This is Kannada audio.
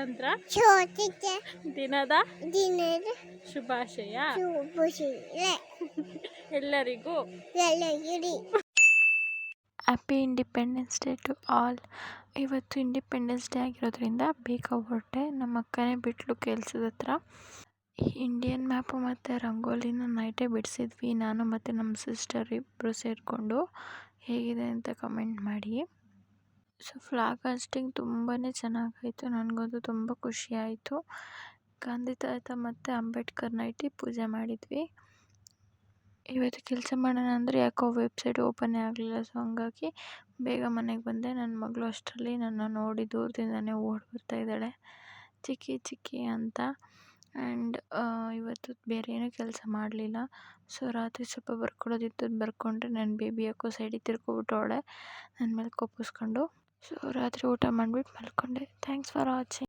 ಸ್ವಾತಂತ್ರ್ಯ ದಿನದ ಶುಭಾಶಯ ಎಲ್ಲರಿಗೂ happy independence day to all. ಇವತ್ತು ಇಂಡಿಪೆಂಡೆನ್ಸ್ ಡೇ ಆಗಿರೋದ್ರಿಂದ ಬೇಗ ಹೊರಟೆ. ನಮ್ಮ ಅಕ್ಕನೇ ಬಿಟ್ಲು ಕೆಲ್ಸದ ಹತ್ರ. ಇಂಡಿಯನ್ ಮ್ಯಾಪು ಮತ್ತು ರಂಗೋಲಿನ ನೈಟೇ ಬಿಡಿಸಿದ್ವಿ, ನಾನು ಮತ್ತು ನಮ್ಮ ಸಿಸ್ಟರ್ ಇಬ್ಬರು ಸೇರಿಕೊಂಡು. ಹೇಗಿದೆ ಅಂತ ಕಮೆಂಟ್ ಮಾಡಿ. ಸೊ ಫ್ಲಾಗ್ ಹಾಸ್ಟಿಂಗ್ ತುಂಬಾ ಚೆನ್ನಾಗಾಯಿತು, ನನಗಂತೂ ತುಂಬ ಖುಷಿ ಆಯಿತು. ಗಾಂಧಿ ತಾತ ಮತ್ತು ಅಂಬೇಡ್ಕರ್ ನೈಟಿ ಪೂಜೆ ಮಾಡಿದ್ವಿ. ಇವತ್ತು ಕೆಲಸ ಮಾಡೋಣ ಅಂದರೆ ಯಾಕೋ ವೆಬ್ಸೈಟ್ ಓಪನ್ನೇ ಆಗಲಿಲ್ಲ. ಸೊ ಹಂಗಾಗಿ ಬೇಗ ಮನೆಗೆ ಬಂದೆ. ನನ್ನ ಮಗಳು ಅಷ್ಟರಲ್ಲಿ ನನ್ನ ನೋಡಿ ದೂರದಿಂದನೇ ಓಡಿ ಬರ್ತಾ ಇದ್ದಾಳೆ, ಚಿಕ್ಕಿ ಅಂತ. ಆ್ಯಂಡ್ ಇವತ್ತು ಬೇರೆ ಏನೂ ಕೆಲಸ ಮಾಡಲಿಲ್ಲ. ಸೊ ರಾತ್ರಿ ಸ್ವಲ್ಪ ಬರ್ಕೊಳ್ಳೋದಿತ್ತು, ಬರ್ಕೊಂಡ್ರೆ ನನ್ನ ಬೇಬಿ ಯಾಕೋ ಸೈಡಿಗೆ ತಿರ್ಕೊಬಿಟ್ಟವಳೆ ನನ್ನ ಮೇಲೆ ಕೋಪಿಸ್ಕೊಂಡು. ಸೊ ರಾತ್ರಿ ಊಟ ಮಾಡಿಬಿಟ್ಟು ಮಲ್ಕೊಂಡೆ. Thanks for watching.